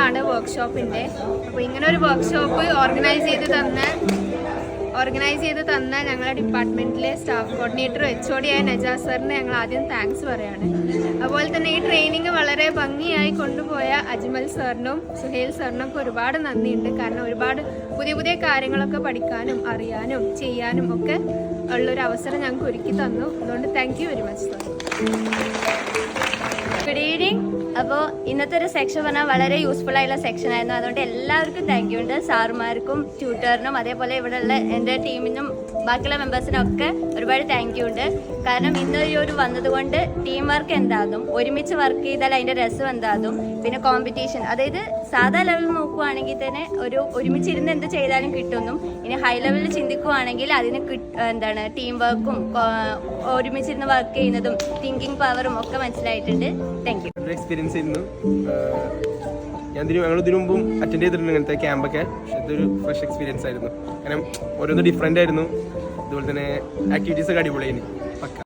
ആണ് വർക്ക്ഷോപ്പിൻ്റെ. അപ്പോൾ ഇങ്ങനെ ഒരു വർക്ക്ഷോപ്പ് ഓർഗനൈസ് ചെയ്ത് തന്ന ഞങ്ങളുടെ ഡിപ്പാർട്ട്മെൻറ്റിലെ സ്റ്റാഫ് കോർഡിനേറ്റർ HOD ആയ നജാസ് സാറിന് ഞങ്ങൾ ആദ്യം താങ്ക്സ് പറയാണ്. അതുപോലെ തന്നെ ഈ ട്രെയിനിങ് വളരെ ഭംഗിയായി കൊണ്ടുപോയ അജ്മൽ സാറിനും സുഹേൽ സാറിനും ഒക്കെ ഒരുപാട് നന്ദിയുണ്ട്. കാരണം ഒരുപാട് പുതിയ പുതിയ കാര്യങ്ങളൊക്കെ പഠിക്കാനും അറിയാനും ചെയ്യാനും ഒക്കെ ഉള്ളൊരു അവസരം ഞങ്ങൾക്ക് ഒരുക്കി തന്നു. അതുകൊണ്ട് thank you very much sir. Good evening. അപ്പോൾ ഇന്നത്തെ ഒരു സെക്ഷൻ പറഞ്ഞാൽ വളരെ യൂസ്ഫുൾ ആയിട്ടുള്ള സെക്ഷൻ ആയിരുന്നു. അതുകൊണ്ട് എല്ലാവർക്കും താങ്ക് യു ഉണ്ട്, സാറുമാർക്കും ട്യൂട്ടറിനും അതേപോലെ ഇവിടെയുള്ള എൻ്റെ ടീമിനും ബാക്കിയുള്ള മെമ്പേഴ്സിനും ഒക്കെ ഒരുപാട് താങ്ക് യു ഉണ്ട്. കാരണം ഇന്നൊരു വന്നതുകൊണ്ട് ടീം വർക്ക് എന്താകും, ഒരുമിച്ച് വർക്ക് ചെയ്താൽ അതിൻ്റെ രസം എന്താകും, പിന്നെ കോമ്പറ്റീഷൻ, അതായത് സാധാ ലെവലിൽ നോക്കുവാണെങ്കിൽ തന്നെ ഒരുമിച്ചിരുന്ന് എന്ത് ചെയ്താലും കിട്ടുന്നു. ഇനി ഹൈ ലെവലിൽ ചിന്തിക്കുവാണെങ്കിൽ അതിന് ടീം വർക്കും ഒരുമിച്ചിരുന്ന് വർക്ക് ചെയ്യുന്നതും തിങ്കിങ് പവറും ഒക്കെ മനസ്സിലായിട്ടുണ്ട്. Thank you. എക്സ്പീരിയൻസ് ചെയ്യുന്നു. ഞങ്ങൾ ഇതിനു മുമ്പും അറ്റൻഡ് ചെയ്തിട്ടുണ്ട് ഇങ്ങനത്തെ ക്യാമ്പൊക്കെ. പക്ഷെ ഇതൊരു ഫ്രഷ് എക്സ്പീരിയൻസ് ആയിരുന്നു. കാരണം ഓരോന്ന് ഡിഫറെൻ്റ് ആയിരുന്നു. അതുപോലെ തന്നെ ആക്ടിവിറ്റീസ് ഒക്കെ അടിപൊളിയായിരുന്നു. പക്ക.